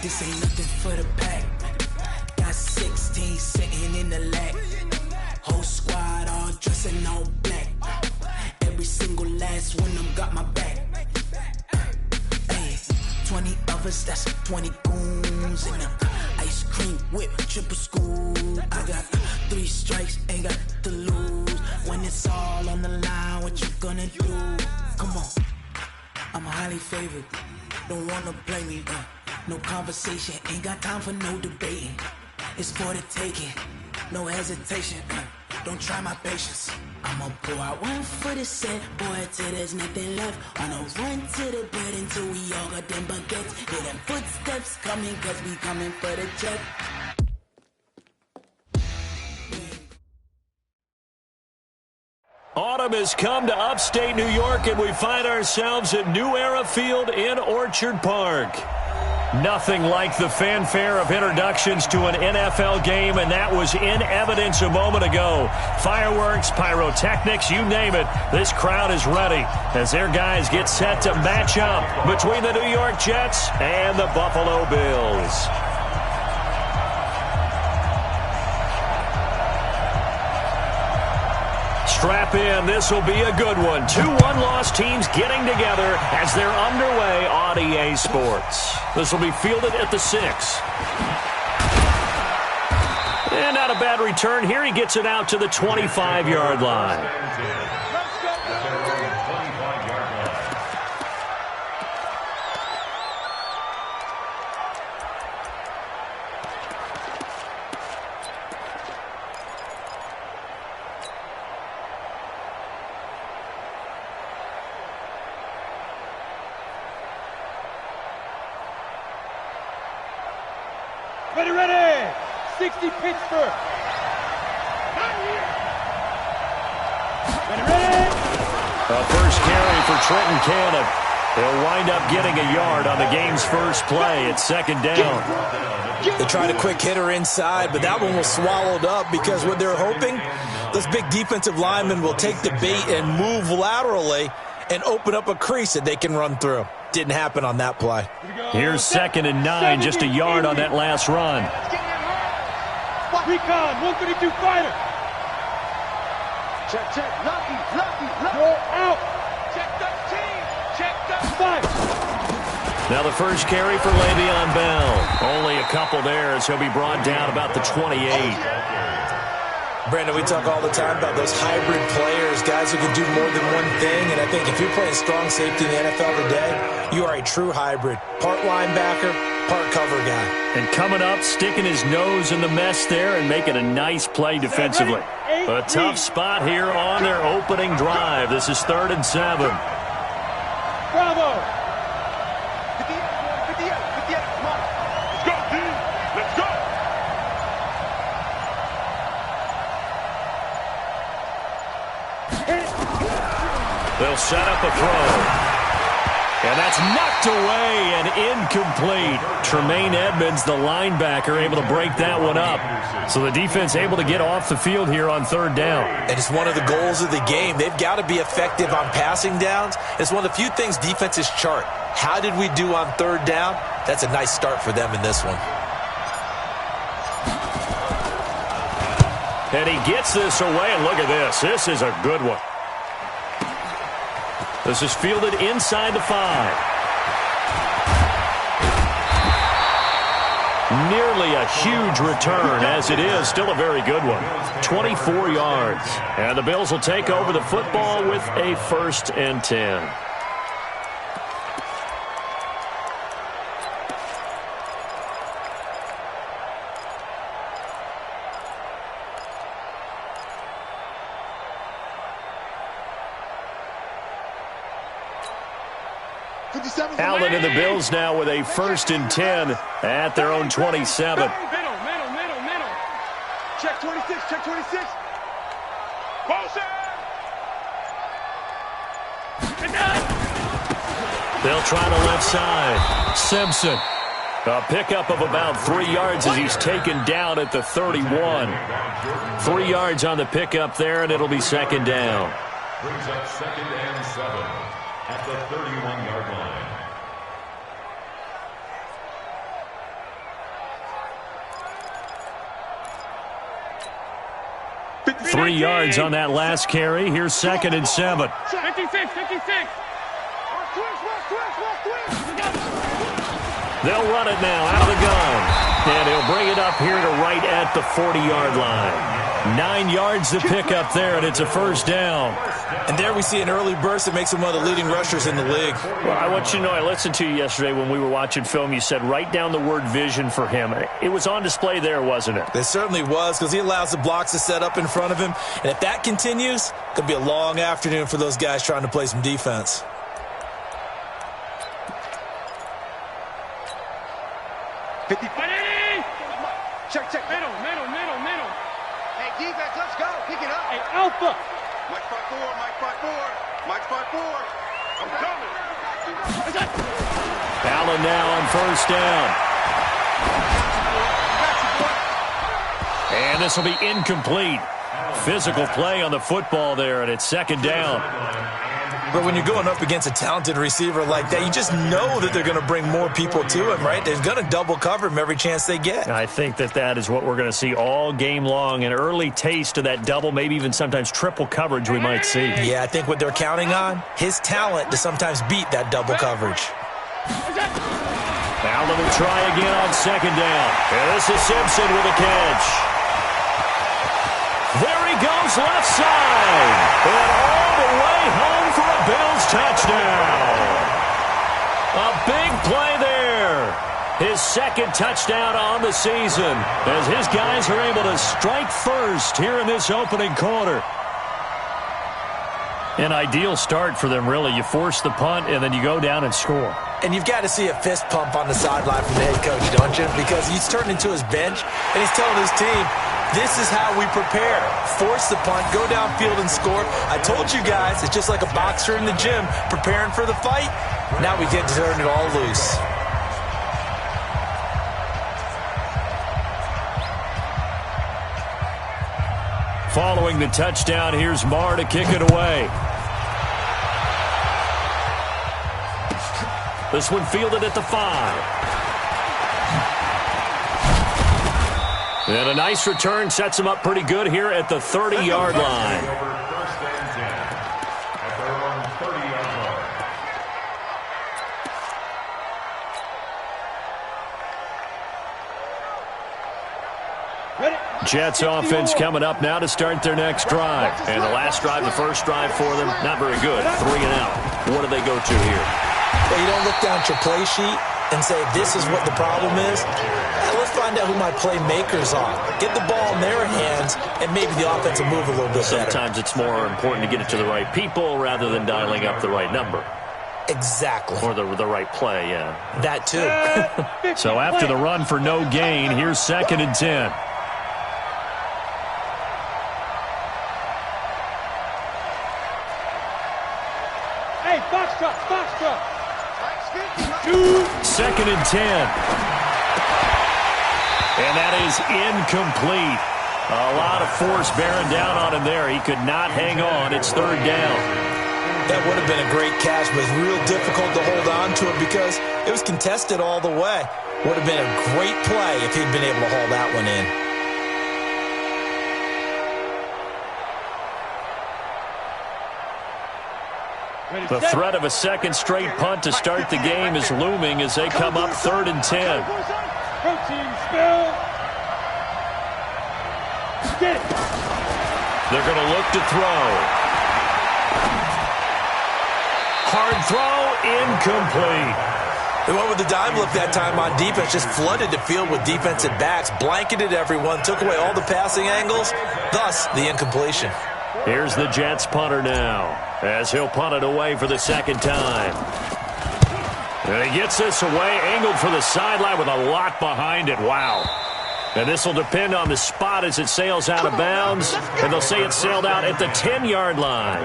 This ain't nothing for the pack. Got 16 sitting in the lag. Whole squad all dressing all black. Every single last one of them got my back. Hey, 20 of us, that's 20 goons in the ice cream whip, triple scoop. I got 3 strikes, ain't got to lose. When it's all on the line, what you gonna do? Come on, I'm highly favored. Don't wanna play me, no conversation, ain't got time for no debating. It's for the taking, no hesitation. Don't try my patience. I'ma pour out one for the set, boy, till there's nothing left. I'ma run to the bread until we all got them baguettes. Hear them footsteps coming, cause we coming for the check. Autumn has come to upstate New York, and we find ourselves at New Era Field in Orchard Park. Nothing like the fanfare of introductions to an NFL game, and that was in evidence a moment ago. Fireworks, pyrotechnics, you name it. This crowd is ready as their guys get set to match up between the New York Jets and the Buffalo Bills. Strap in. This will be a good one. 2 one-loss teams getting together as they're underway on EA Sports. This will be fielded at the 6. And not a bad return here. He gets it out to the 25-yard line. Ready! 60 Pittsburgh. Ready! A first carry for Trenton Cannon. He'll wind up getting a yard on the game's first play at 2nd down. They tried a quick hitter inside, but that one was swallowed up because what they're hoping, those big defensive linemen will take the bait and move laterally and open up a crease that they can run through. Didn't happen on that play. Here's 2nd and 9, just a yard on that last run. Recon, 132 fighter. Check, lucky. Go out. Check 13. Now the first carry for Le'Veon Bell. Only a couple there as he'll be brought down about the 28. Brandon, we talk all the time about those hybrid players, guys who can do more than one thing, and I think if you're playing strong safety in the NFL today, you are a true hybrid. Part linebacker, part cover guy. And coming up, sticking his nose in the mess there and making a nice play defensively. A tough spot here on their opening drive. This is 3rd and 7. Bravo! They'll set up a throw. And that's knocked away and incomplete. Tremaine Edmonds, the linebacker, able to break that one up. So the defense able to get off the field here on 3rd down. And it's one of the goals of the game. They've got to be effective on passing downs. It's one of the few things defenses chart. How did we do on 3rd down? That's a nice start for them in this one. And he gets this away, and look at this. This is a good one. This is fielded inside the 5. Nearly a huge return, as it is still a very good one. 24 yards. And the Bills will take over the football with a 1st and 10. Allen and the Bills now with a 1st and 10 at their own 27. Middle. Check 26. Motion! They'll try the left side. Simpson. A pickup of about 3 yards as he's taken down at the 31. 3 yards on the pickup there, and it'll be 2nd down. Brings up 2nd and 7 at the 31-yard line. 3 yards on that last carry. Here's 2nd and 7. 56. They'll run it now out of the gun. And he'll bring it up here to right at the 40-yard line. 9 yards to pick up there, and it's a first down. And there we see an early burst that makes him one of the leading rushers in the league. Well, I want you to know, I listened to you yesterday when we were watching film. You said write down the word vision for him. It was on display there, wasn't it? It certainly was, because he allows the blocks to set up in front of him. And if that continues, it could be a long afternoon for those guys trying to play some defense. Check. Middle. Hey, defense, let's go. Pick it up. Hey, Alpha. Mike spot 4. I'm coming. Allen now on first down. And this will be incomplete. Physical play on the football there, and it's 2nd down. But when you're going up against a talented receiver like that, you just know that they're going to bring more people to him, right? They're going to double cover him every chance they get. I think that is what we're going to see all game long. An early taste of that double, maybe even sometimes triple coverage we might see. Yeah, I think what they're counting on, his talent to sometimes beat that double coverage. Allen will try again on 2nd down. And this is Simpson with a catch. There he goes left side. And all the way home for a Bills touchdown. A big play there. His 2nd touchdown on the season as his guys are able to strike first here in this opening quarter. An ideal start for them, really. You force the punt, and then you go down and score. And you've got to see a fist pump on the sideline from the head coach, don't you? Because he's turned into his bench, and he's telling his team, this is how we prepare. Force the punt, go downfield and score. I told you guys, it's just like a boxer in the gym preparing for the fight. Now we get to turn it all loose. Following the touchdown, here's Marr to kick it away. This one fielded at the 5. And a nice return sets him up pretty good here at the 30-yard line. First and 10 at their own 30-yard line. Jets offense coming up now to start their next drive. And the last drive, the first drive for them, not very good. 3 and out. What do they go to here? Well, you don't look down at your play sheet and say, this is what the problem is. Let's find out who my playmakers are. Get the ball in their hands, and maybe the offense will move a little bit better. Sometimes it's more important to get it to the right people rather than dialing up the right number. Exactly. Or the right play, yeah. That too. So after the run for no gain, here's 2nd and 10. Hey, box truck. 2nd and 10. And that is incomplete. A lot of force bearing down on him there. He could not hang on. It's 3rd down. That would have been a great catch, but it's real difficult to hold on to it because it was contested all the way. Would have been a great play if he'd been able to hold that one in. The threat of a second straight punt to start the game is looming as they come up 3rd and 10. Protein spill. Get it. They're going to look to throw. Hard throw, incomplete. They went with the dime look that time on defense, just flooded the field with defensive backs, blanketed everyone, took away all the passing angles, thus the incompletion. Here's the Jets punter now, as he'll punt it away for the 2nd time. And he gets this away, angled for the sideline with a lot behind it. Wow. And this will depend on the spot as it sails out of bounds, and they'll say it sailed out at the 10-yard line.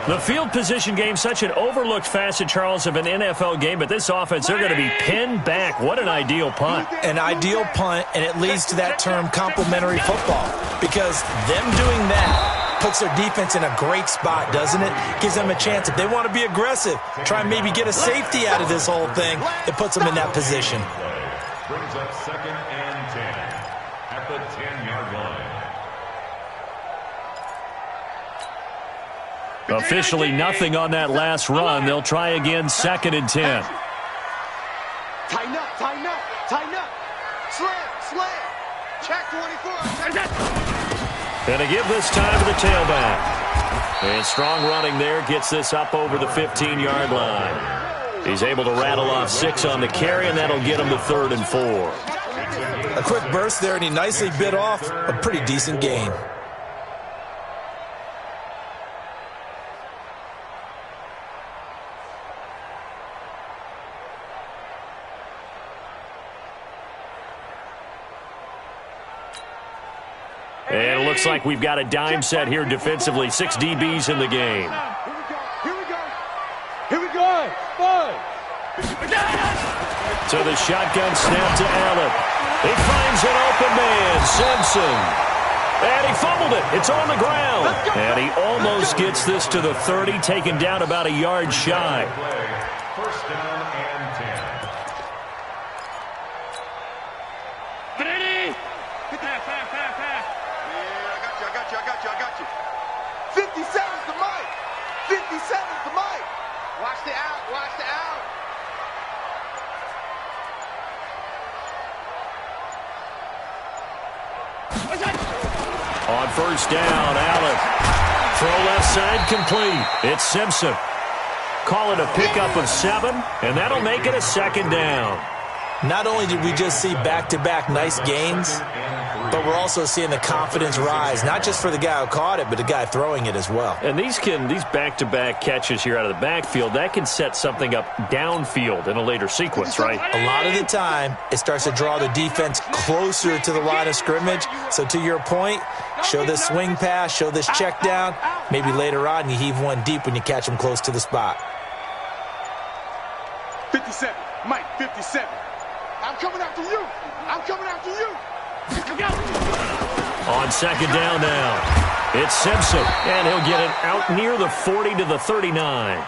The field position game, such an overlooked facet, Charles, of an NFL game, but this offense, they're going to be pinned back. What an ideal punt. An ideal punt, and it leads to that term complementary football, because them doing that puts their defense in a great spot, doesn't it? Gives them a chance. If they want to be aggressive, try and maybe get a safety out of this whole thing, it puts them in that position. Brings up 2nd and 10 at the 10-yard line. Officially nothing on that last run. They'll try again, 2nd and 10. Tighten up, tighten up, tighten up. Slam, slam. Check 24. And to give this time to the tailback. And strong running there gets this up over the 15-yard line. He's able to rattle off 6 on the carry, and that'll get him to 3rd and 4. A quick burst there, and he nicely bit off a pretty decent gain. And it looks like we've got a dime set here defensively. 6 DBs in the game. Here we go. Here we go. 5. So the shotgun snap to Allen. He finds an open man, Simpson. And he fumbled it. It's on the ground. And he almost gets this to the 30, taken down about a yard shy. First down and 10. Ready? I got you. 57's the mic. 57's the mic. Watch the out. On first down, Allen. Throw left side complete. It's Simpson. Call it a pickup of 7, and that'll make it a 2nd down. Not only did we just see back-to-back nice gains, but we're also seeing the confidence rise, not just for the guy who caught it, but the guy throwing it as well. And these back-to-back catches here out of the backfield, that can set something up downfield in a later sequence, right? A lot of the time, it starts to draw the defense closer to the line of scrimmage. So to your point, show this swing pass, show this check down. Maybe later on you heave one deep when you catch them close to the spot. 57. Mike, 57. I'm coming after you. On 2nd down now, it's Simpson, and he'll get it out near the 40 to the 39.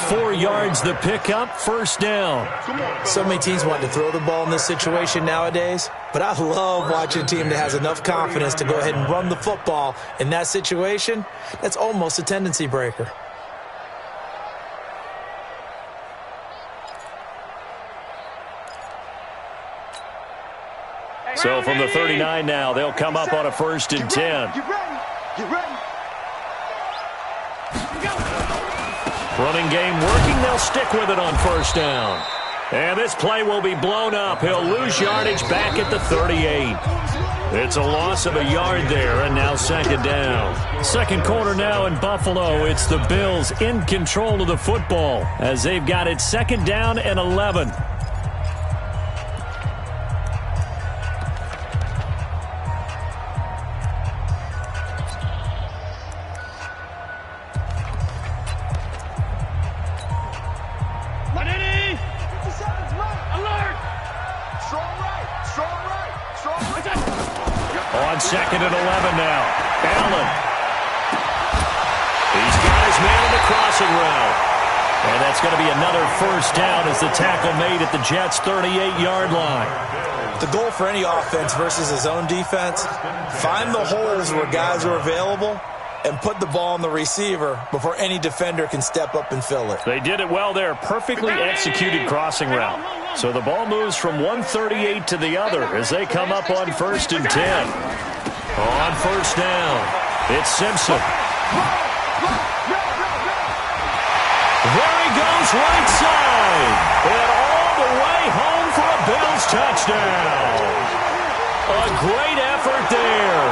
4 yards the pickup, 1st down. So many teams want to throw the ball in this situation nowadays, but I love watching a team that has enough confidence to go ahead and run the football in that situation. That's almost a tendency breaker. So from the 39 now, they'll come up on a 1st and 10. Get ready. Running game working. They'll stick with it on 1st down. And this play will be blown up. He'll lose yardage back at the 38. It's a loss of a yard there, and now 2nd down. 2nd quarter now in Buffalo. It's the Bills in control of the football as they've got it 2nd down and 11. On 2nd and 11 now. Allen. He's got his man in the crossing route. And that's going to be another 1st down as the tackle made at the Jets' 38-yard line. The goal for any offense versus his own defense, find the holes where guys are available and put the ball on the receiver before any defender can step up and fill it. They did it well there. Perfectly executed crossing route. So the ball moves from one 38 to the other as they come up on 1st and 10. On 1st down, it's Simpson. There he goes right side. And all the way home for a Bills touchdown. A great effort there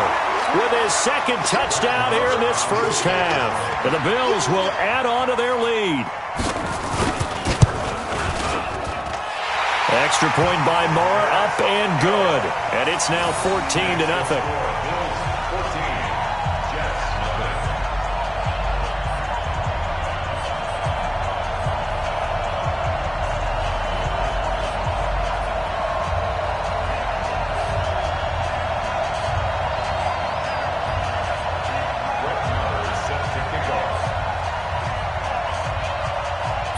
with his 2nd touchdown here in this 1st half. And the Bills will add on to their lead. Extra point by Moore, up and good. And it's now 14-0.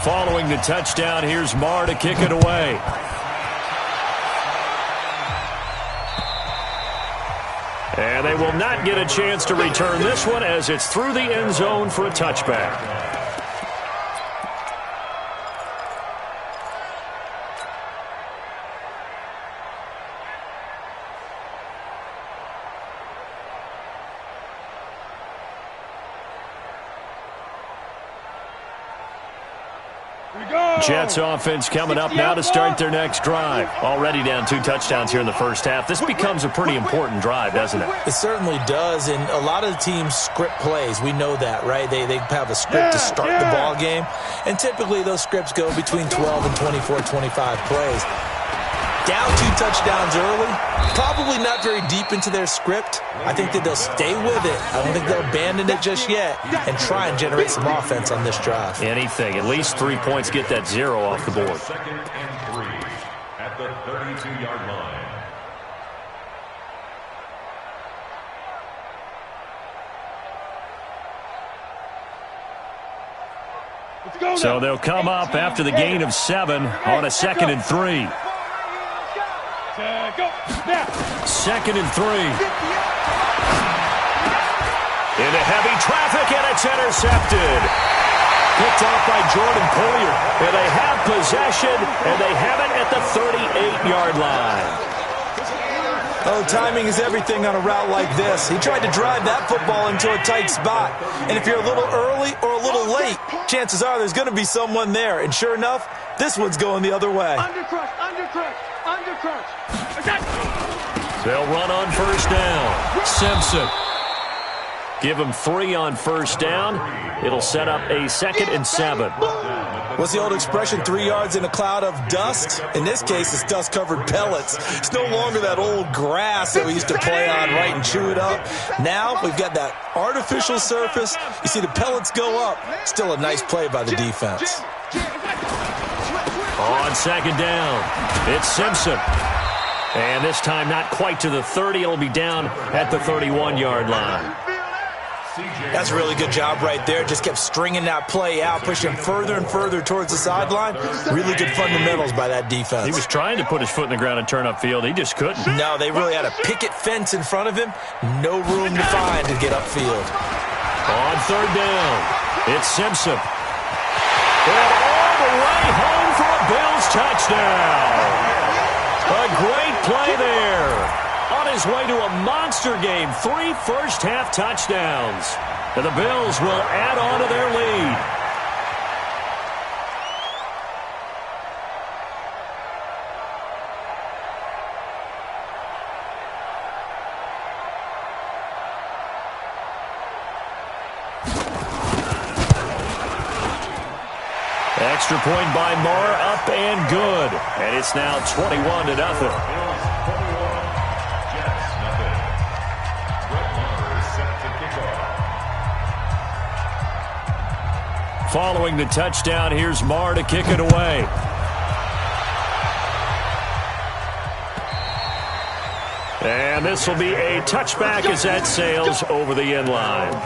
Following the touchdown, here's Marr to kick it away. And they will not get a chance to return this one as it's through the end zone for a touchback. Jets offense coming up now to start their next drive. Already down 2 touchdowns here in the first half. This becomes a pretty important drive, doesn't it? It certainly does, and a lot of the teams script plays. We know that, right? They have a script to start the ball game, and typically those scripts go between 12 and 24, 25 plays. Down 2 touchdowns early, probably not very deep into their script. I think that they'll stay with it. I don't think they'll abandon it just yet and try and generate some offense on this drive. Anything. At least 3 points, get that 0 off the board. 2nd and 3 at the 32-yard line. So they'll come up after the gain of 7 on a 2nd and 3. 2nd and 3. Into heavy traffic, and it's intercepted. Picked off by Jordan Poyer. And they have possession, and they have it at the 38-yard line. Oh, timing is everything on a route like this. He tried to drive that football into a tight spot. And if you're a little early or a little late, chances are there's going to be someone there. And sure enough, this one's going the other way. Undercrush. They'll run on first down. Simpson. Give him 3 on first down. It'll set up a 2nd and 7. What's the old expression, 3 yards in a cloud of dust? In this case, it's dust-covered pellets. It's no longer that old grass that we used to play on, right, and chew it up. Now we've got that artificial surface. You see the pellets go up. Still a nice play by the defense. On 2nd down, it's Simpson. And this time not quite to the 30. It'll be down at the 31-yard line. That's a really good job right there. Just kept stringing that play out, pushing further and further towards the sideline. Really good fundamentals by that defense. He was trying to put his foot in the ground and turn upfield. He just couldn't. No, they really had a picket fence in front of him. No room to find to get upfield. On 3rd down, it's Simpson. And all the way home for a Bills touchdown. A great play there. On his way to a monster game, 3 first-half touchdowns. And the Bills will add on to their lead. Extra point by Moore, up and good. And it's now 21-0. Following the touchdown, here's Marr to kick it away. And this will be a touchback as that sails over the end line.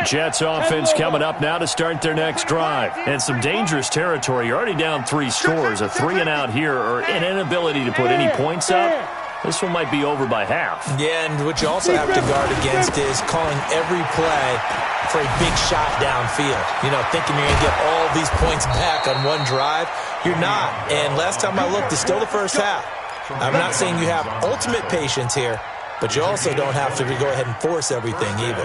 Jets offense coming up now to start their next drive. And some dangerous territory. You're already down 3 scores. A 3-and-out here or an inability to put any points up. This one might be over by half. Yeah, and what you also have to guard against is calling every play for a big shot downfield. You know, thinking you're going to get all these points back on one drive. You're not. And last time I looked, it's still the first half. I'm not saying you have ultimate patience here, but you also don't have to go ahead and force everything either.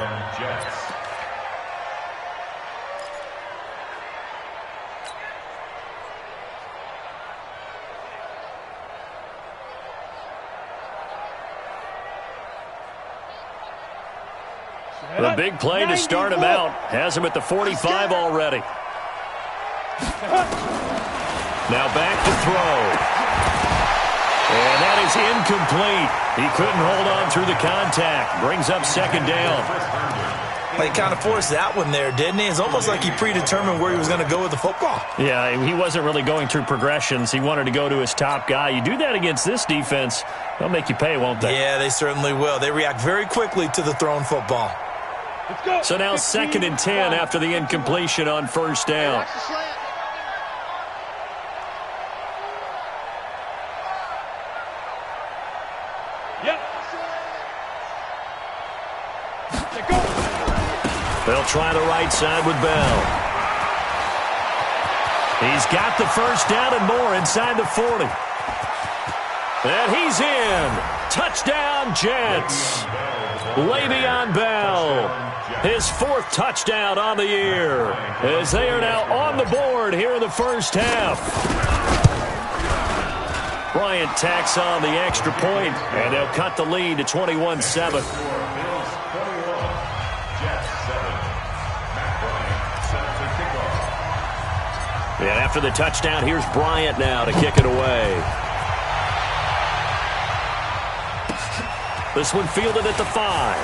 The big play to start him out. Has him at the 45 already. Now back to throw. And that is incomplete. He couldn't hold on through the contact. Brings up 2nd down. Well, he kind of forced that one there, didn't he? It's almost like he predetermined where he was going to go with the football. Yeah, he wasn't really going through progressions. He wanted to go to his top guy. You do that against this defense, they'll make you pay, won't they? Yeah, they certainly will. They react very quickly to the thrown football. So now 2nd and 10 after the incompletion on first down. They'll try the right side with Bell. He's got the first down and more inside the 40. And he's in. Touchdown, Jets. Le'Veon Bell. His 4th touchdown on the year. As they are now on the board here in the first half. Bryant tacks on the extra point, and they'll cut the lead to 21-7. And after the touchdown, here's Bryant now to kick it away. This one fielded at the 5.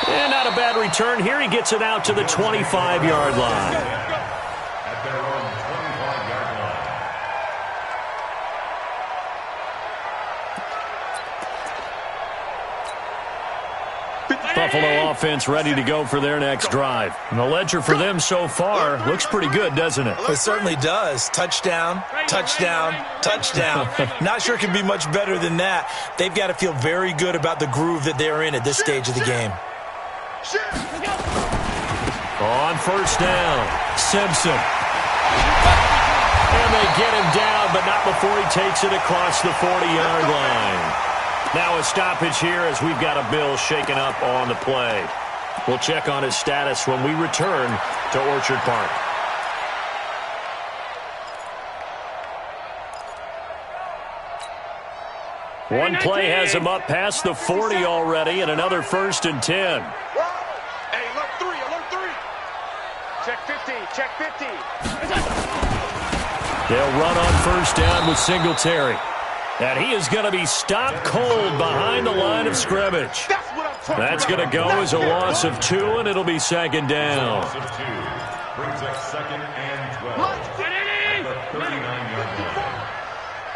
And not a bad return here. He gets it out to the 25-yard line. At their own 25-yard line. Buffalo offense ready to go for their next drive. And the ledger for them so far looks pretty good, doesn't it? It certainly does. Touchdown, touchdown, touchdown. Not sure it can be much better than that. They've got to feel very good about the groove that they're in at this stage of the game. On first down, Simpson. And they get him down, but not before he takes it across the 40-yard line. Now a stoppage here as we've got a Bill shaken up on the play. We'll check on his status when we return to Orchard Park. One play has him up past the 40 already, and another 1st and 10. Hey, alert 3, alert 3. Check 50, check 50. They'll run on first down with Singletary. And he is going to be stopped cold behind the line of scrimmage. That's going to go as a loss of 2, and it'll be 2nd down. Loss of 2 brings up 2nd and 12. The 39-yard line.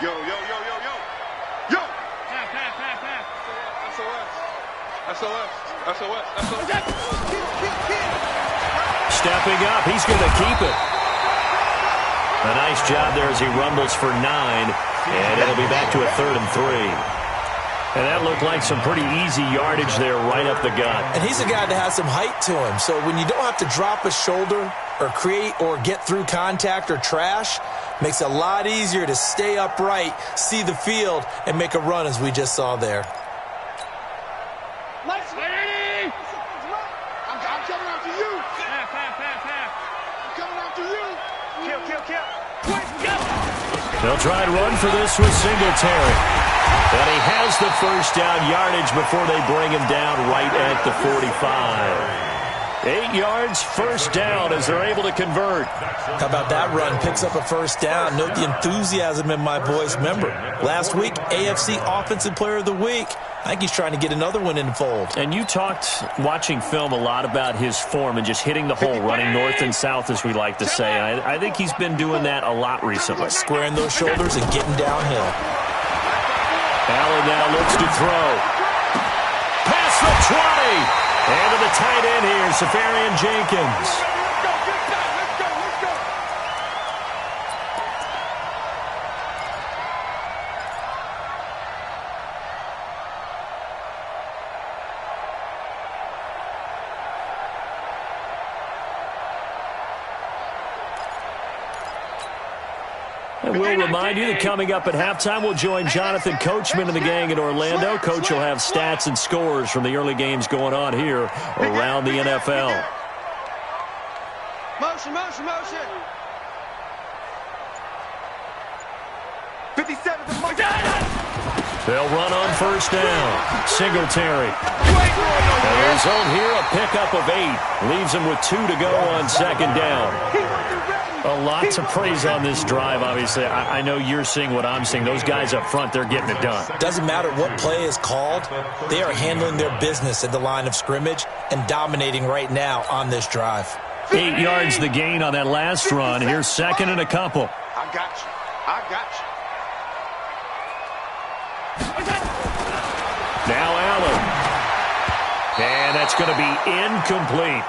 Yo, yo, yo, yo, yo. Yo. Pass. SOS. Stepping up, he's going to keep it. A nice job there as he rumbles for 9, and it'll be back to a 3rd and 3. And that looked like some pretty easy yardage there right up the gut. And he's a guy that has some height to him, so when you don't have to drop a shoulder or create or get through contact or trash, makes it a lot easier to stay upright, see the field, and make a run as we just saw there. I'm coming after you. I'm coming after you. Kill. They'll try and run for this with Singletary. And he has the first down yardage before they bring him down right at the 45. 8 yards, first down as they're able to convert. How about that run? Picks up a first down. Note the enthusiasm in my voice. Remember, last week, AFC Offensive Player of the Week. I think he's trying to get another one in the fold. And you talked, watching film, a lot about his form and just hitting the hole, running north and south, as we like to say. I think he's been doing that a lot recently. Squaring those shoulders and getting downhill. Allen now looks to throw. Past the 20. And to the tight end here, Safarian Jenkins. Let's go. And we'll remind you that coming up at halftime, we'll join Jonathan Coachman and the gang in Orlando. Coach will have stats and scores from the early games going on here around the NFL. Motion. 57 to motion. They'll run on first down. Singletary. And the result here, a pickup of 8. Leaves them with 2 to go on second down. He wasn't ready. A lot to praise on this drive, obviously. I know you're seeing what I'm seeing. Those guys up front, they're getting it done. Doesn't matter what play is called. They are handling their business at the line of scrimmage and dominating right now on this drive. 8 yards the gain on that last run. Here's second and a couple. I got you. I got you. Now Allen. And that's going to be incomplete.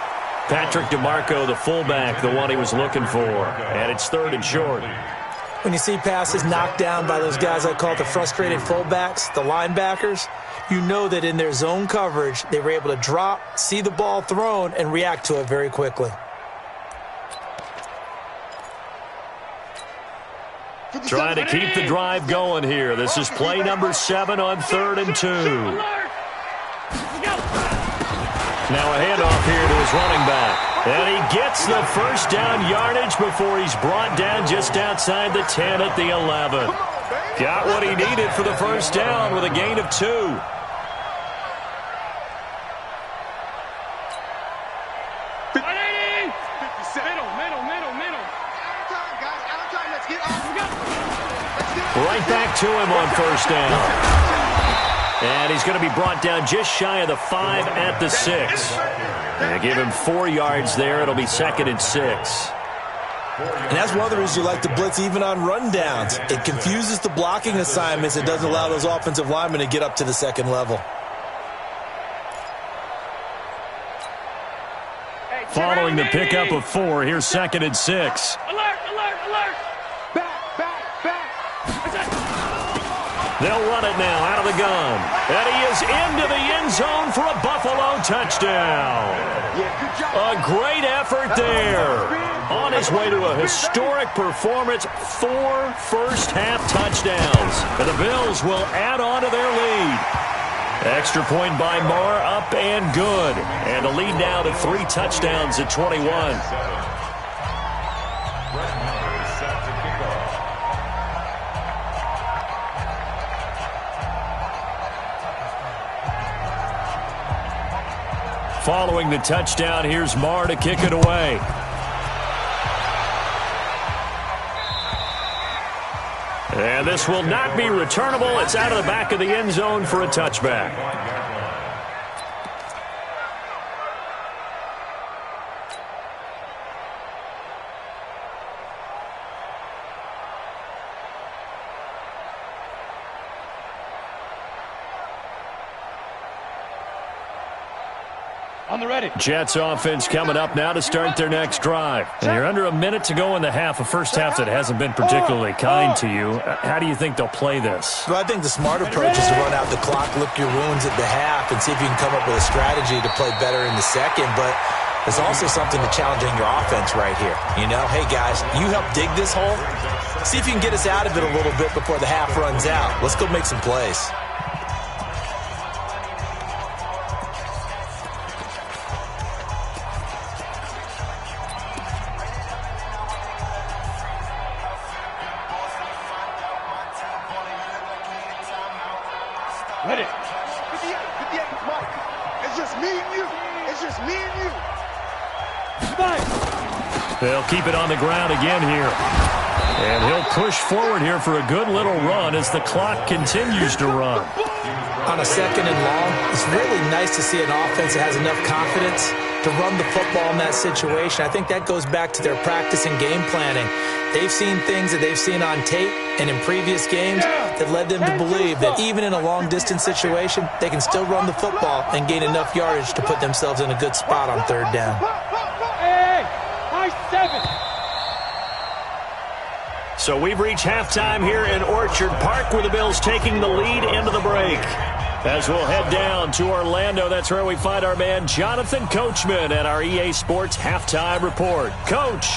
Patrick DeMarco, the fullback, the one he was looking for. And it's third and short. When you see passes knocked down by those guys I call the frustrated fullbacks, the linebackers, you know that in their zone coverage, they were able to drop, see the ball thrown, and react to it very quickly. Trying to keep the drive going here. This is play number 7 on 3rd and 2. Now a handoff here to his running back. And he gets the first down yardage before he's brought down just outside the 10 at the 11. Got what he needed for the first down with a gain of 2. Right back to him on first down. And he's going to be brought down just shy of the 5 at the 6. And give him 4 yards there. It'll be 2nd and 6. And that's one of the reasons you like to blitz even on rundowns. It confuses the blocking assignments. It doesn't allow those offensive linemen to get up to the second level. Following the pickup of 4, here's 2nd and 6. Alert, alert, alert. They'll run it now out of the gun. And he is into the end zone for a Buffalo touchdown. A great effort there. On his way to a historic performance, 4 first-half touchdowns. And the Bills will add on to their lead. Extra point by Marr, up and good. And the lead now to 3 touchdowns at 21. Following the touchdown, here's Marr to kick it away. And this will not be returnable. It's out of the back of the end zone for a touchback. On the ready. Jets offense coming up now to start their next drive. And you're under a minute to go in the half, a first half that hasn't been particularly kind to you. How do you think they'll play this? Well, I think the smart approach is to run out the clock, lick your wounds at the half, and see if you can come up with a strategy to play better in the second. But there's also something to challenging your offense right here. You know, hey, guys, you help dig this hole. See if you can get us out of it a little bit before the half runs out. Let's go make some plays. Ready. 58, Mike. It's just me and you. It's just me and you. Nice. They'll keep it on the ground again here. And he'll push forward here for a good little run as the clock continues to run. On a second and long, it's really nice to see an offense that has enough confidence to run the football in that situation. I think that goes back to their practice and game planning. They've seen things that they've seen on tape and in previous games that led them to believe that even in a long-distance situation, they can still run the football and gain enough yardage to put themselves in a good spot on third down. Hey, nice 7. So we've reached halftime here in Orchard Park with the Bills taking the lead into the break. As we'll head down to Orlando, that's where we find our man Jonathan Coachman at our EA Sports Halftime Report. Coach.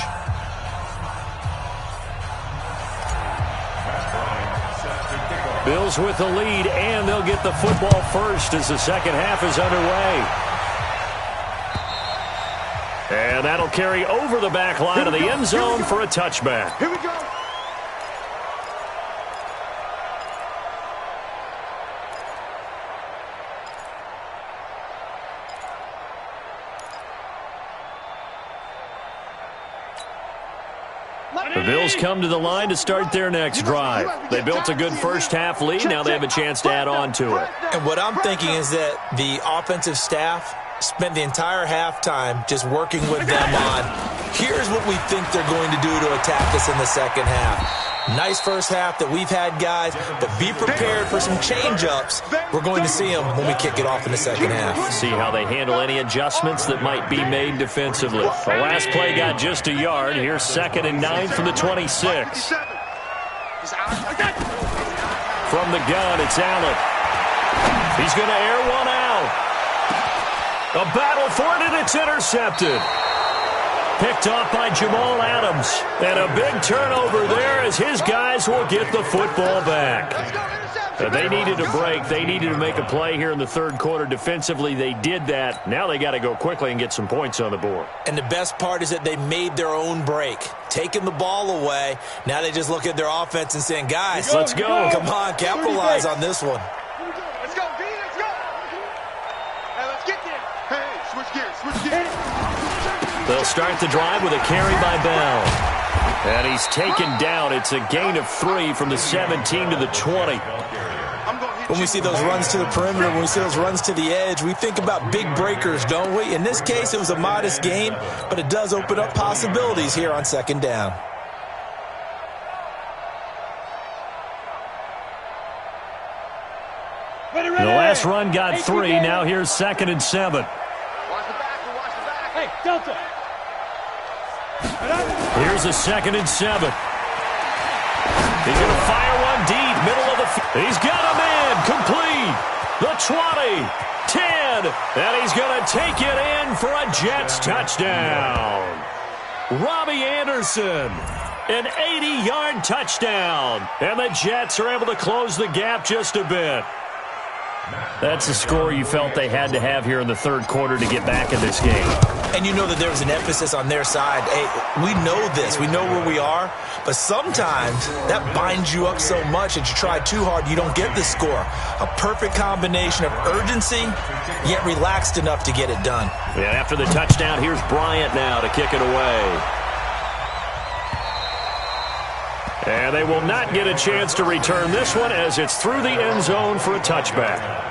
Bills with the lead, and they'll get the football first as the second half is underway. And that'll carry over the back line of the end zone for a touchback. Here we go. The Bills come to the line to start their next drive. They built a good first-half lead. Now they have a chance to add on to it. And what I'm thinking is that the offensive staff spent the entire halftime just working with them on, here's what we think they're going to do to attack us in the second half. Nice first half that we've had, guys, but be prepared for some change-ups. We're going to see them when we kick it off in the second half. See how they handle any adjustments that might be made defensively. The last play got just a yard. Here's 2nd and 9 from the 26. From the gun, it's Allen. He's going to air one out. A battle for it, and it's intercepted. Picked off by Jamal Adams. And a big turnover there as his guys will get the football back. They needed a break. They needed to make a play here in the third quarter. Defensively, they did that. Now they got to go quickly and get some points on the board. And the best part is that they made their own break. Taking the ball away. Now they just look at their offense and saying, guys, let's go. Come on, capitalize on this one. Let's go, D, let's go. Hey, let's get there. Hey, switch gears, switch gears. They'll start the drive with a carry by Bell. And he's taken down. It's a gain of 3 from the 17 to the 20. When we see those runs to the perimeter, when we see those runs to the edge, we think about big breakers, don't we? In this case, it was a modest gain, but it does open up possibilities here on second down. The last run got 3. Now here's 2nd and 7. Watch the back. Hey, Delta. Here's a 2nd and 7. He's going to fire one deep, middle of the field. He's got a man complete. The 20, 10, and he's going to take it in for a Jets touchdown. Robbie Anderson, an 80-yard touchdown, and the Jets are able to close the gap just a bit. That's the score you felt they had to have here in the third quarter to get back in this game. And you know that there was an emphasis on their side. Hey, we know this. We know where we are. But sometimes that binds you up so much that you try too hard, you don't get the score. A perfect combination of urgency, yet relaxed enough to get it done. And after the touchdown, here's Bryant now to kick it away. And they will not get a chance to return this one as it's through the end zone for a touchback.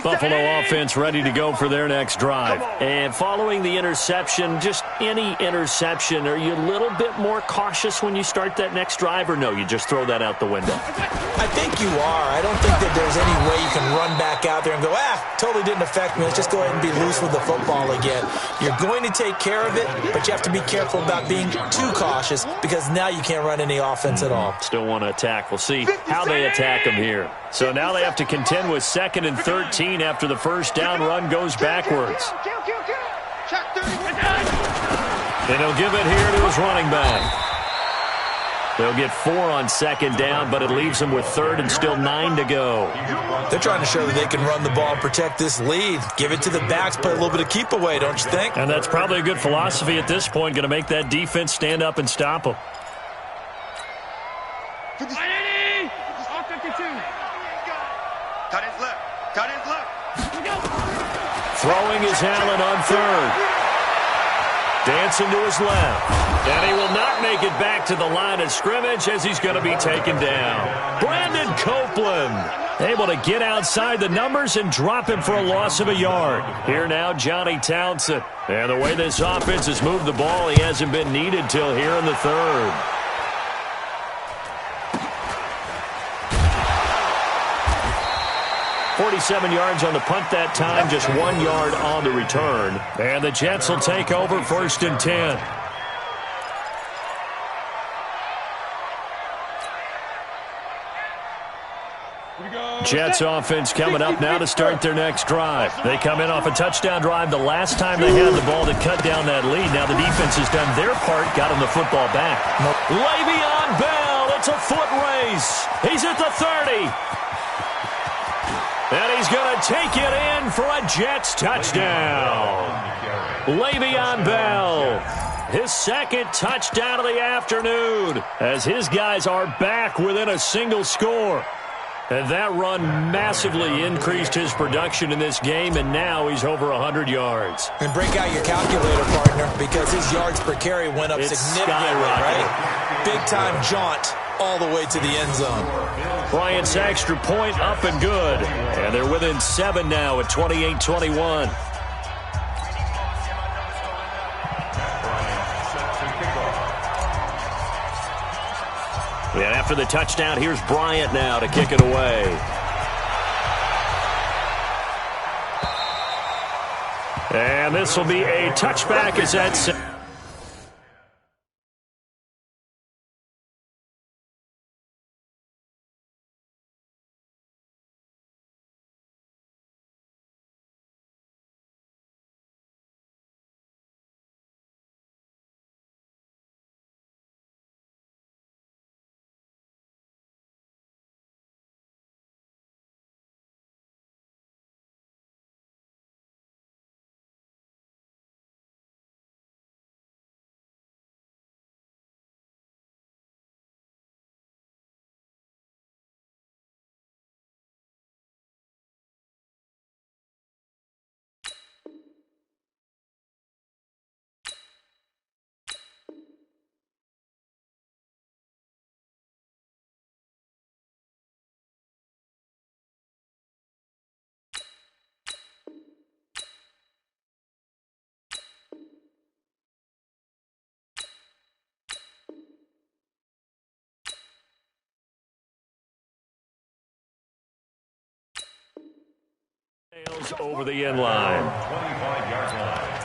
Buffalo offense ready to go for their next drive. And following the interception, just any interception, are you a little bit more cautious when you start that next drive, or no, you just throw that out the window? I think you are. I don't think that there's any way you can run back out there and go, totally didn't affect me. Let's just go ahead and be loose with the football again. You're going to take care of it, but you have to be careful about being too cautious because now you can't run any offense at all. Still want to attack. We'll see how they attack them here. So now they have to contend with 2nd and 13 after the first down run goes backwards. And he'll give it here to his running back. They'll get 4 on 2nd down, but it leaves them with 3rd and still 9 to go. They're trying to show that they can run the ball and protect this lead. Give it to the backs, play a little bit of keep away, don't you think? And that's probably a good philosophy at this point, going to make that defense stand up and stop them. Throwing is Allen on 3rd. Dancing to his left. And he will not make it back to the line of scrimmage as he's going to be taken down. Brandon Copeland able to get outside the numbers and drop him for a loss of a yard. Here now, Johnny Townsend. And the way this offense has moved the ball, he hasn't been needed till here in the 3rd. 47 yards on the punt that time, just 1 yard on the return. And the Jets will take over 1st and 10. Jets offense coming up now to start their next drive. They come in off a touchdown drive the last time they had the ball to cut down that lead. Now the defense has done their part, got him the football back. Le'Veon Bell, it's a foot race. He's at the 30. And he's going to take it in for a Jets touchdown. Le'Veon Bell. his second touchdown of the afternoon, as his guys are back within a single score. And that run massively increased his production in this game, and now he's over 100 yards. And break out your calculator, partner, because his yards per carry went up significantly, right? Big-time jaunt all the way to the end zone. Bryant's extra point up and good. And they're within 7 now at 28-21. And after the touchdown, here's Bryant now to kick it away. And this will be a touchback as that's... over the end line. 25-yard line.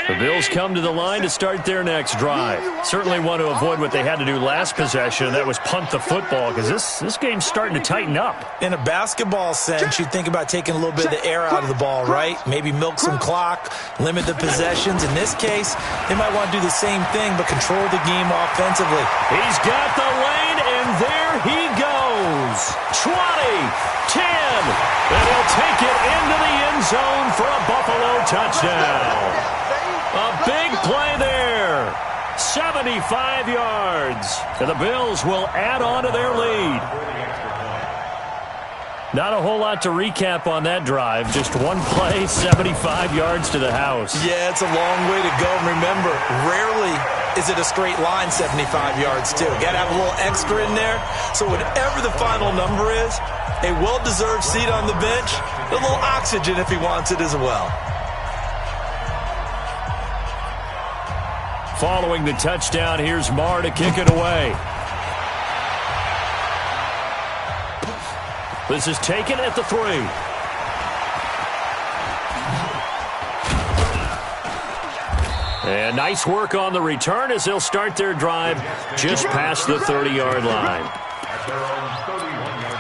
The Bills come to the line to start their next drive. Certainly want to avoid what they had to do last possession, and that was punt the football, because this game's starting to tighten up. In a basketball sense, you think about taking a little bit of the air out of the ball, right? Maybe milk some clock, limit the possessions. In this case, they might want to do the same thing, but control the game offensively. He's got the lane, and there he goes. 20, 10, and he'll take it into the end zone for a Buffalo touchdown. A big play there. 75 yards. And the Bills will add on to their lead. Not a whole lot to recap on that drive. Just one play, 75 yards to the house. Yeah, it's a long way to go. And remember, rarely is it a straight line 75 yards, too. Got to have a little extra in there. So whatever the final number is, a well-deserved seat on the bench, a little oxygen if he wants it as well. Following the touchdown, here's Marr to kick it away. This is taken at the 3. And nice work on the return as they'll start their drive just past the 30-yard line. At their own 31-yard line.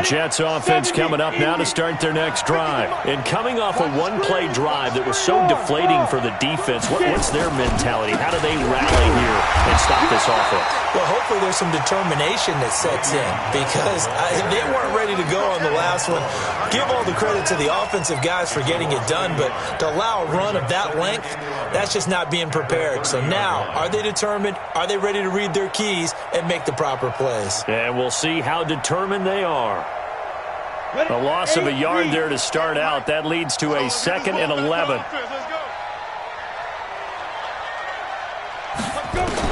Jets offense coming up now to start their next drive. And coming off a one-play drive that was so deflating for the defense, what's their mentality? How do they rally here and stop this offense? Well, hopefully there's some determination that sets in, because they weren't ready to go on the last one. Give all the credit to the offensive guys for getting it done, but to allow a run of that length, that's just not being prepared. So now, are they determined? Are they ready to read their keys and make the proper plays? And we'll see how determined they are. A loss of a yard there to start out. That leads to a 2nd and 11.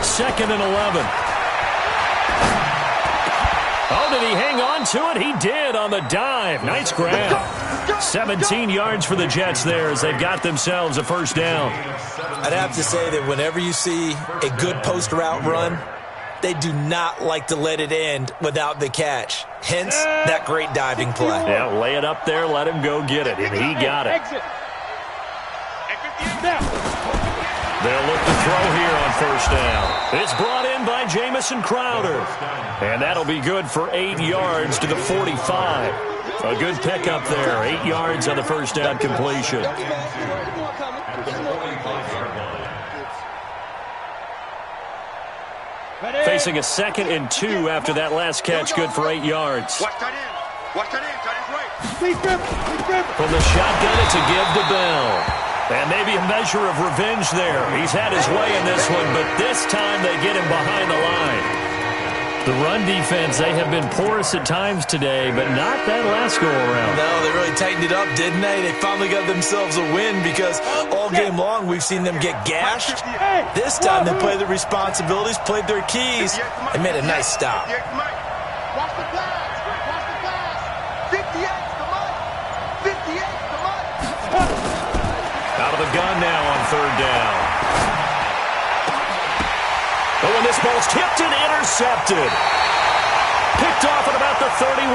2nd and 11. Oh, did he hang on to it? He did on the dive. Nice grab. 17 yards for the Jets there as they've got themselves a first down. I'd have to say that whenever you see a good post-route run, they do not like to let it end without the catch. Hence, that great diving play. Yeah, lay it up there, let him go get it, and he got it. They'll look to throw here on first down. It's brought in by Jamison Crowder. And that'll be good for 8 yards to the 45. A good pickup there, 8 yards on the first down completion. Facing a 2nd and 2 after that last catch, good for 8 yards. Watch that in. Watch that in. Tight end right. From the shotgun, it's a give to Bell. And maybe a measure of revenge there. He's had his way in this one, but this time they get him behind the line. The run defense, they have been porous at times today, but not that last go-around. No, they really tightened it up, didn't they? They finally got themselves a win because all game long we've seen them get gashed. This time they played their responsibilities, played their keys, and made a nice stop. Watch the pass. Watch the pass. 58 to Mike. 58 to Mike. Out of the gun now on 3rd down. But when this ball's tipped and intercepted. Picked off at about the 31.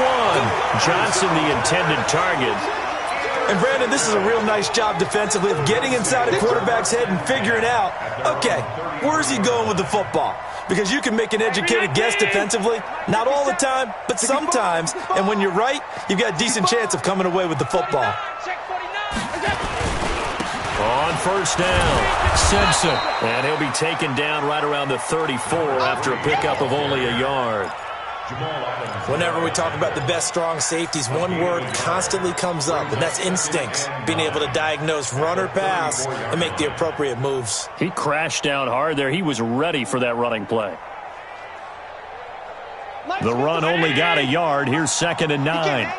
Johnson, the intended target. And, Brandon, this is a real nice job defensively of getting inside a quarterback's head and figuring out, okay, where's he going with the football? Because you can make an educated guess defensively, not all the time, but sometimes. And when you're right, you've got a decent chance of coming away with the football. On 1st down, Simpson. And he'll be taken down right around the 34 after a pickup of only a yard. Whenever we talk about the best strong safeties, one word constantly comes up, and that's instincts. Being able to diagnose run or pass and make the appropriate moves. He crashed down hard there. He was ready for that running play. The run only got a yard. Here's 2nd and 9.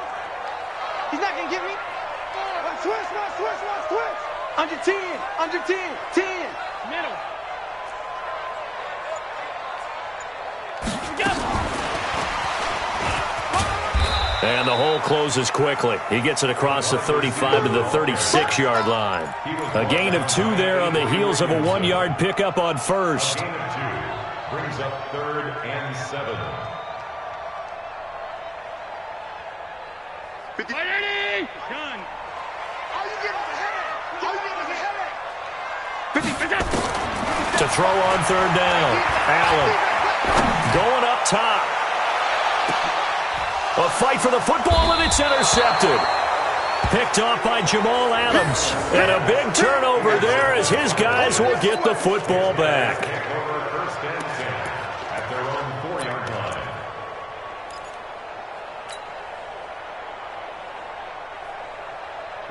He's not going to get me. Switch. Under 10. Under 10. 10. Middle. And the hole closes quickly. He gets it across the 35 to the 36-yard line. A gain of 2 there on the heels of a 1-yard pickup on 1st. Brings up 3rd and 7. Done. All you get is a headache. All you get is a headache. To throw on 3rd down. Allen going up top. A fight for the football, and it's intercepted. Picked off by Jamal Adams. And a big turnover there as his guys will get the football back. First and 10 at their own 4-yard line.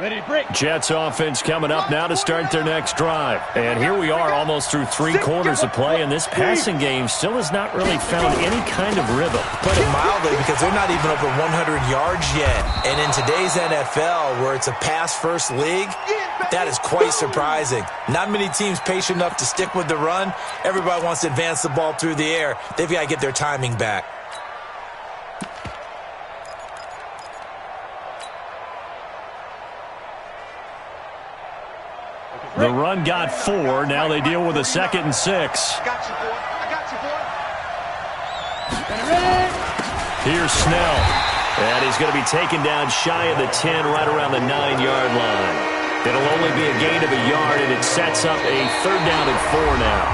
Ready to break. Jets offense coming up now to start their next drive. And here we are almost through 3 quarters of play, and this passing game still has not really found any kind of rhythm. Put it mildly, because they're not even over 100 yards yet. And in today's NFL, where it's a pass-first league, that is quite surprising. Not many teams patient enough to stick with the run. Everybody wants to advance the ball through the air. They've got to get their timing back. The run got 4. Now they deal with a 2nd and 6. I got you, boy. I got you, boy. Here's Snell. And he's going to be taken down shy of the 10, right around the 9-yard line. It'll only be a gain of a yard, and it sets up a 3rd down and 4 now.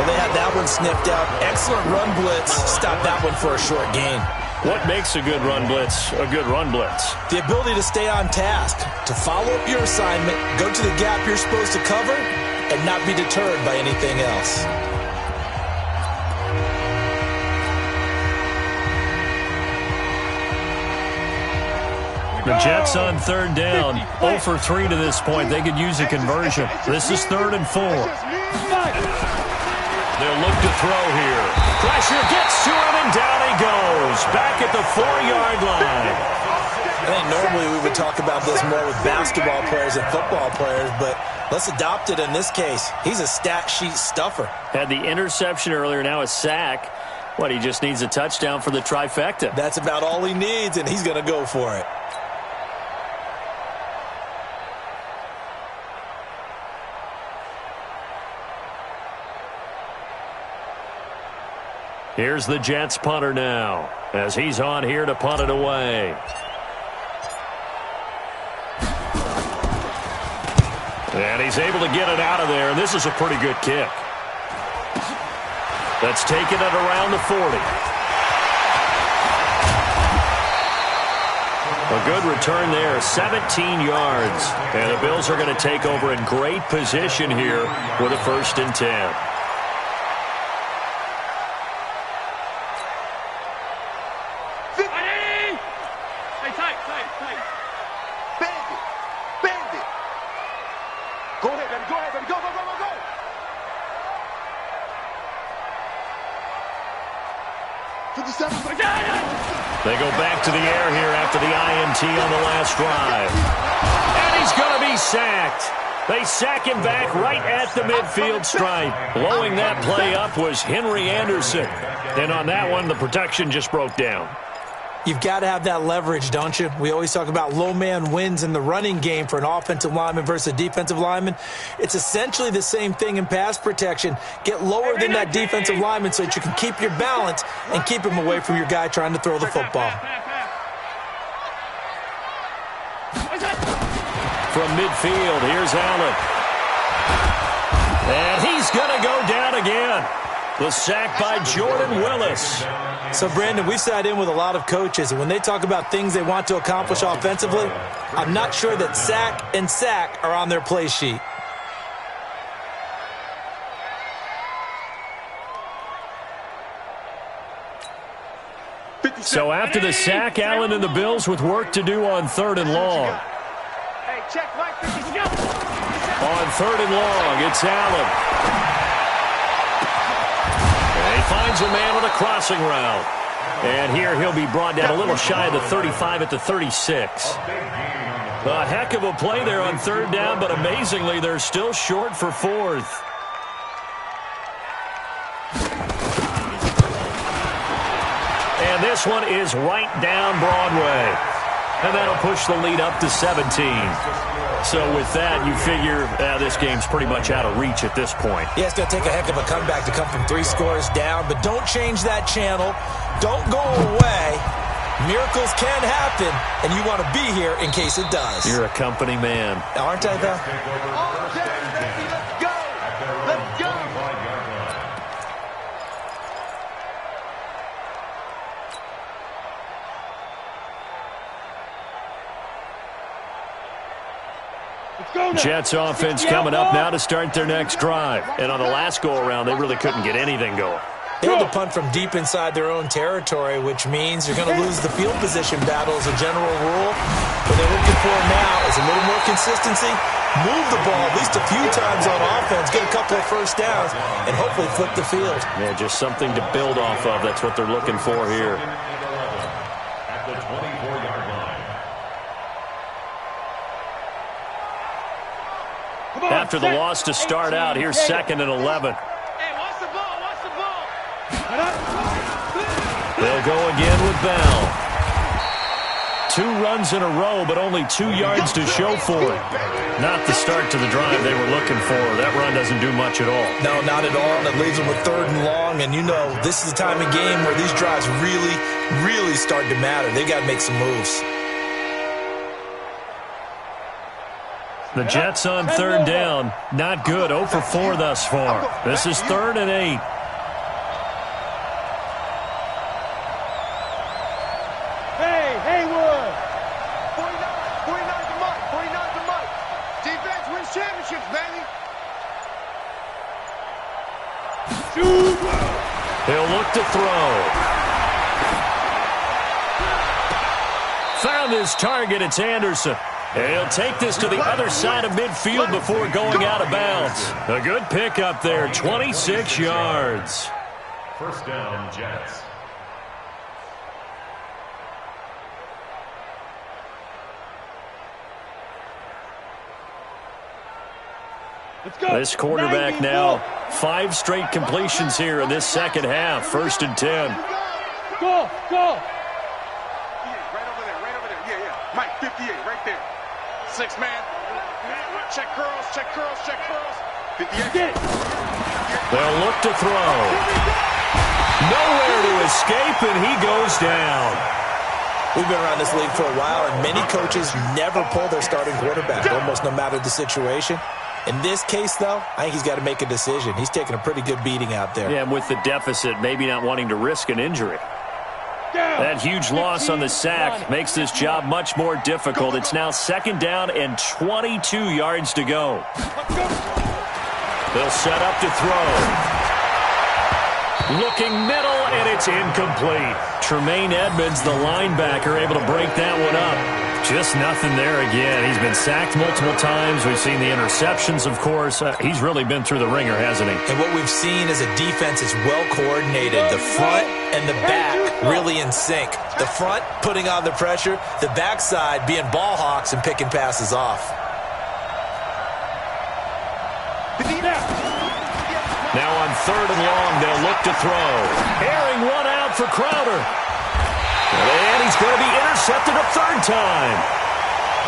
Well, they had that one sniffed out. Excellent run blitz. Stop that one for a short gain. What makes a good run blitz a good run blitz? The ability to stay on task, to follow up your assignment, go to the gap you're supposed to cover, and not be deterred by anything else. The Jets on 3rd down, 0 for 3 to this point. They could use a conversion. This is 3rd and 4. They'll look to throw here. Pressure gets to him, and down he goes. Back at the 4-yard line. I think normally we would talk about this more with basketball players and football players, but let's adopt it in this case. He's a stat sheet stuffer. Had the interception earlier, now a sack. What, he just needs a touchdown for the trifecta. That's about all he needs, and he's going to go for it. Here's the Jets punter now, as he's on here to punt it away. And he's able to get it out of there, and this is a pretty good kick. That's taken it around the 40. A good return there, 17 yards. And the Bills are going to take over in great position here with a 1st and 10. Bend it. Bend it. Go ahead, baby. Go ahead, baby. Go, go, go, go, go. They go back to the air here after the INT on the last drive. And he's going to be sacked. They sack him back right at the midfield stripe. Blowing that play up was Henry Anderson. And on that one, the protection just broke down. You've got to have that leverage, don't you? We always talk about low man wins in the running game for an offensive lineman versus a defensive lineman. It's essentially the same thing in pass protection. Get lower than that defensive lineman so that you can keep your balance and keep him away from your guy trying to throw the football. From midfield, here's Allen. And he's going to go down again. The sack by Jordan Willis. So, Brandon, we sat in with a lot of coaches, and when they talk about things they want to accomplish offensively, I'm not sure that sack and sack are on their play sheet. So after the sack, Allen and the Bills with work to do on 3rd and long. Hey, check right 50. Go. On 3rd and long, it's Allen. He finds a man on a crossing route. And here he'll be brought down a little shy of the 35 at the 36. A heck of a play there on 3rd down, but amazingly, they're still short for 4th. And this one is right down Broadway. And that'll push the lead up to 17. So with that, you figure this game's pretty much out of reach at this point. Yeah, it's going to take a heck of a comeback to come from 3 scores down, but don't change that channel. Don't go away. Miracles can happen, and you want to be here in case it does. You're a company man. Aren't I, though? Okay, baby, let's go. Let's go. Jets offense coming up now to start their next drive. And on the last go-around, they really couldn't get anything going. They had to punt from deep inside their own territory, which means you're going to lose the field position battle as a general rule. What they're looking for now is a little more consistency, move the ball at least a few times on offense, get a couple of first downs, and hopefully flip the field. Yeah, just something to build off of. That's what they're looking for here. At the 24-yard line. After the loss to start out, here's 2nd and 11. Hey, watch the ball, watch the ball. They'll go again with Bell. 2 runs in a row, but only 2 yards to show for it. Not the start to the drive they were looking for. That run doesn't do much at all. No, not at all, and it leaves them with 3rd and long, and you know this is the time of game where these drives really, really start to matter. They got to make some moves. The Jets on 3rd down. Not good. 0 for 4 thus far. This is 3rd and 8. Hey, Haywood. 49's the mic. 49's the mic. Defense wins championships, baby. Shoot. He'll look to throw. Found his target. It's Anderson. He'll take this to the other side of midfield before going out of bounds. A good pick up there, 26 yards. First down, Jets. This quarterback now, 5 straight completions here in this second half. 1st and 10. Go, go. Right over there, right over there. Yeah, yeah. Mike, 58, right there. 6 man. Check curls, check curls, check curls. 58. They'll look to throw. Nowhere to escape, and he goes down. We've been around this league for a while, and many coaches never pull their starting quarterback, almost no matter the situation. In this case, though, I think he's got to make a decision. He's taking a pretty good beating out there. Yeah, and with the deficit, maybe not wanting to risk an injury. That huge loss on the sack makes this job much more difficult. It's now 2nd down and 22 yards to go. They'll set up to throw. Looking middle, and it's incomplete. Tremaine Edmonds, the linebacker, able to break that one up. Just nothing there again. He's been sacked multiple times. We've seen the interceptions, of course. He's really been through the ringer, hasn't he? And what we've seen is a defense is well coordinated. The front and the back really in sync. The front putting on the pressure. The backside being ball hawks and picking passes off. Now on 3rd and long, they'll look to throw. Airing one out for Crowder. And he's going to be intercepted a 3rd time.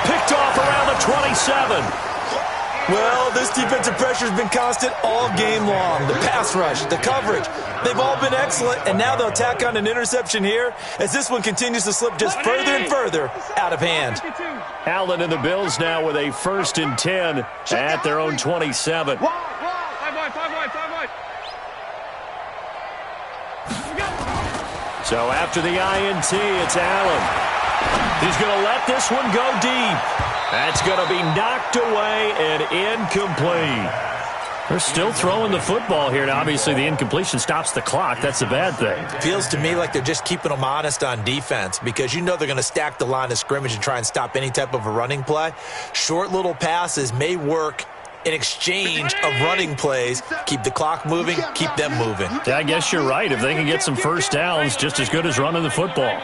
Picked off around the 27. Well, this defensive pressure has been constant all game long. The pass rush, the coverage, they've all been excellent, and now they'll tack on an interception here as this one continues to slip just further and further out of hand. Allen and the Bills now with a 1st and 10 at their own 27. So after the INT, it's Allen. He's going to let this one go deep. That's going to be knocked away and incomplete. They're still throwing the football here. Now, obviously, the incompletion stops the clock. That's a bad thing. Feels to me like they're just keeping them honest on defense because you know they're going to stack the line of scrimmage and try and stop any type of a running play. Short little passes may work in exchange of running plays. Keep the clock moving, keep them moving. Yeah, I guess you're right. If they can get some first downs, just as good as running the football.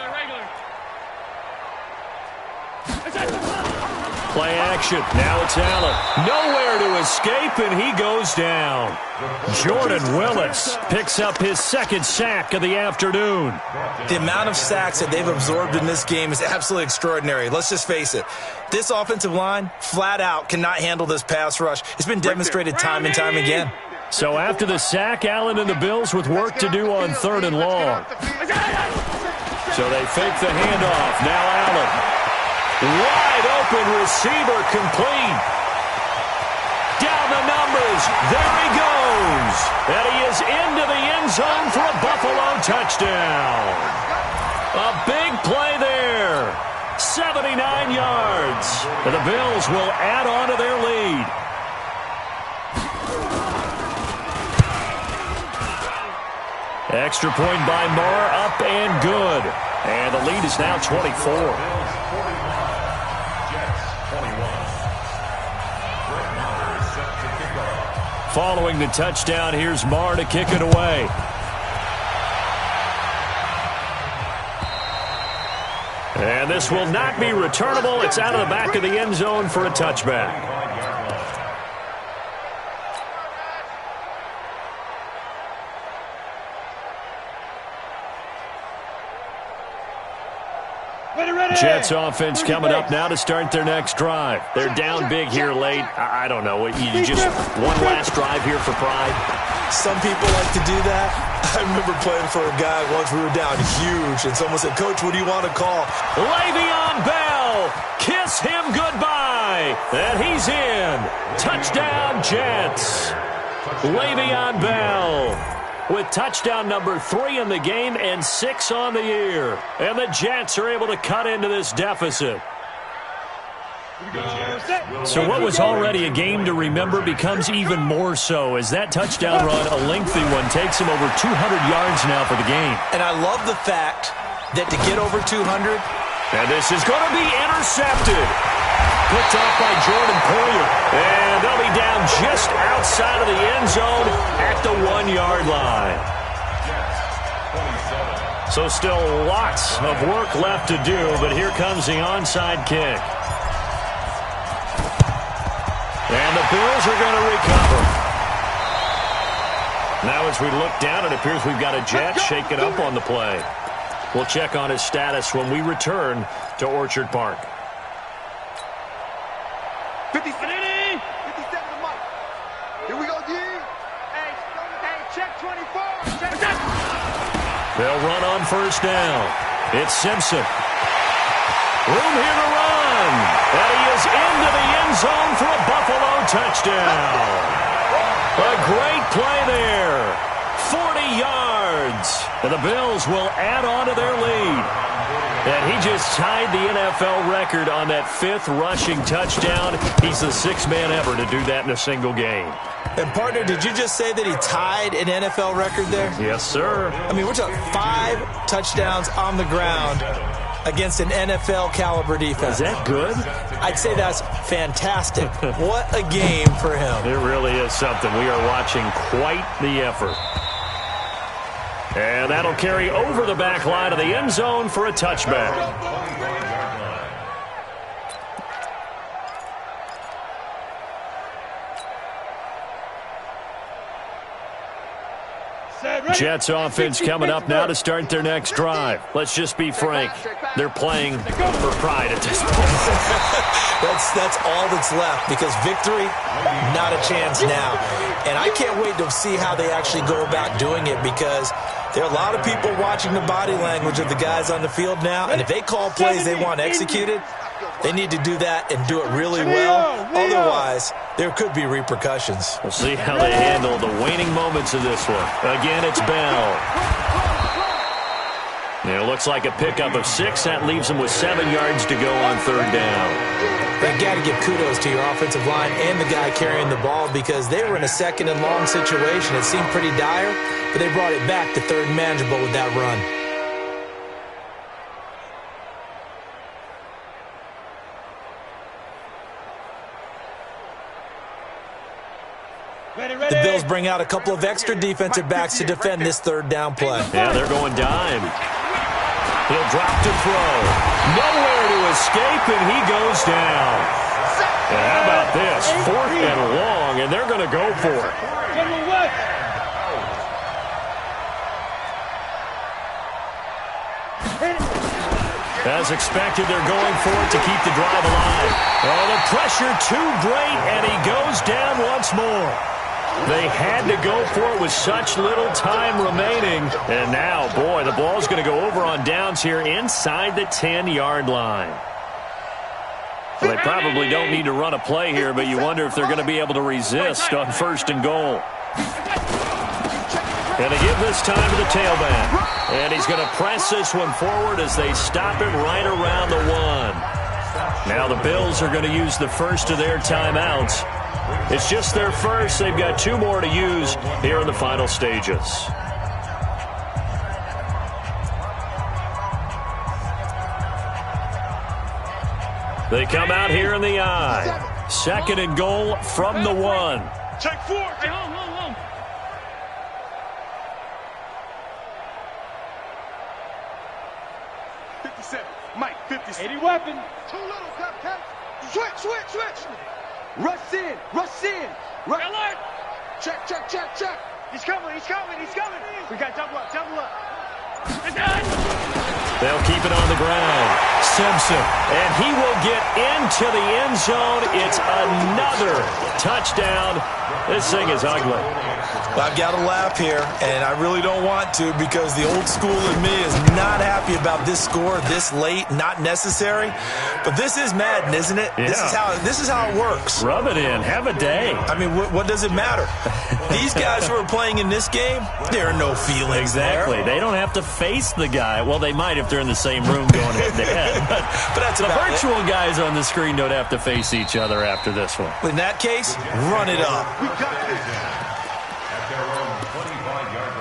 Play action. Now it's Allen. Nowhere to escape, and he goes down. Jordan Willis picks up his 2nd sack of the afternoon. The amount of sacks that they've absorbed in this game is absolutely extraordinary. Let's just face it. This offensive line, flat out, cannot handle this pass rush. It's been demonstrated time and time again. So after the sack, Allen and the Bills with work to do on 3rd and long. So they fake the handoff. Now Allen. Wide open receiver complete. Down the numbers. There he goes. And he is into the end zone for a Buffalo touchdown. A big play there. 79 yards. And the Bills will add on to their lead. Extra point by Moore, up and good. And the lead is now 24. Following the touchdown, here's Marr to kick it away. And this will not be returnable. It's out of the back of the end zone for a touchback. Jets offense coming up now to start their next drive. They're down big here late. I don't know. You just one last drive here for pride. Some people like to do that. I remember playing for a guy once. We were down huge, and someone said, "Coach, what do you want to call?" Le'Veon Bell. Kiss him goodbye. And he's in. Touchdown, Jets. Le'Veon Bell with touchdown number 3 in the game and 6 on the year. And the Jets are able to cut into this deficit. So what was already a game to remember becomes even more so as that touchdown run, a lengthy one, takes him over 200 yards now for the game. And I love the fact that to get over 200, and this is going to be intercepted. Picked off by Jordan Poyer. And they'll be down just outside of the end zone at the 1-yard line. So still lots of work left to do, but here comes the onside kick. And the Bills are going to recover. Now as we look down, it appears we've got a Jet shaken up on the play. We'll check on his status when we return to Orchard Park. 57 to Mike. Here we go, D. Hey, check 24. Check. They'll run on first down. It's Simpson. Room here to run. And he is into the end zone for a Buffalo touchdown. A great play there. 40 yards. And the Bills will add on to their lead. And he just tied the NFL record on that 5th rushing touchdown. He's the 6th man ever to do that in a single game. And, partner, did you just say that he tied an NFL record there? Yes, sir. I mean, we're talking 5 touchdowns on the ground against an NFL-caliber defense. Is that good? I'd say that's fantastic. What a game for him. It really is something. We are watching quite the effort. And that'll carry over the back line of the end zone for a touchback. Jets offense coming up now to start their next drive. Let's just be frank. They're playing for pride at this point. That's all that's left, because victory, not a chance now. And I can't wait to see how they actually go about doing it, because there are a lot of people watching the body language of the guys on the field now, and if they call plays they want executed, they need to do that and do it really well. Otherwise, there could be repercussions. We'll see how they handle the waning moments of this one. Again, it's Bell. It looks like a pickup of 6. That leaves them with 7 yards to go on 3rd down. They got to give kudos to your offensive line and the guy carrying the ball, because they were in a 2nd and long situation. It seemed pretty dire, but they brought it back to 3rd and manageable with that run. The Bills bring out a couple of extra defensive backs to defend this 3rd down play. Yeah, they're going dime. He'll drop to throw. Nowhere to escape, and he goes down. And how about this? 4th and long, and they're going to go for it. As expected, they're going for it to keep the drive alive. Oh, the pressure too great, and he goes down once more. They had to go for it with such little time remaining. And now, boy, the ball's going to go over on downs here inside the 10-yard line. Well, they probably don't need to run a play here, but you wonder if they're going to be able to resist on 1st and goal. And they give this time to the tailback. And he's going to press this one forward as they stop it right around the 1. Now the Bills are going to use the first of their timeouts. It's just their first. They've got 2 more to use here in the final stages. They come out here in the I. 2nd and goal from the 1. Check 4. Hey, home. 57. Mike, 57. 80 weapon. Too little, Captain. Switch. Rush in. Alert. Check. He's coming. We got double up. They'll keep it on the ground. Simpson, and he will get into the end zone. It's another touchdown. This thing is ugly. I've got to laugh here, and I really don't want to, because the old school in me is not happy about this score this late, not necessary. But this is Madden, isn't it? Yeah. This is how it works. Rub it in. Have a day. I mean, what does it matter? These guys who are playing in this game, there are no feelings Exactly. there. They don't have to face the guy. Well, they might if they're in the same room going head-to-head. But that's the about virtual guys on the screen don't have to face each other after this one. In that case, run it up. We got this. At their own 25-yard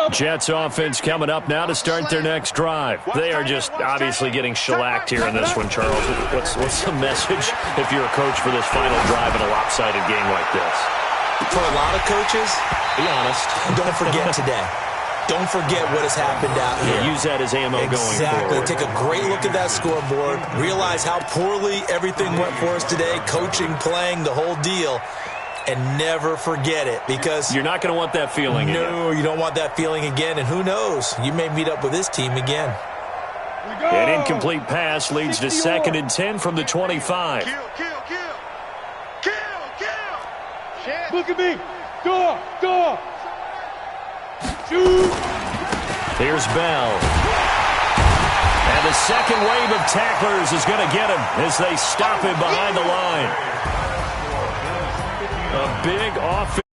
line. Jets offense coming up now to start their next drive. They are just obviously getting shellacked here in this one, Charles. What's the message if you're a coach for this final drive in a lopsided game like this? For a lot of coaches, Be honest. don't forget today. Don't forget what has happened out here. Use that as ammo going Exactly. forward. Take a great look at that scoreboard. Realize how poorly everything went for us today. Coaching, playing, the whole deal. And never forget it, because You're not going to want that feeling again. no, you don't want that feeling again. And who knows? You may meet up with this team again. An incomplete pass leads to 2nd and 10 from the 25. Kill. Look at me. Go. Shoot. Here's Bell. And the second wave of tacklers is going to get him as they stop him behind the line. A big offense.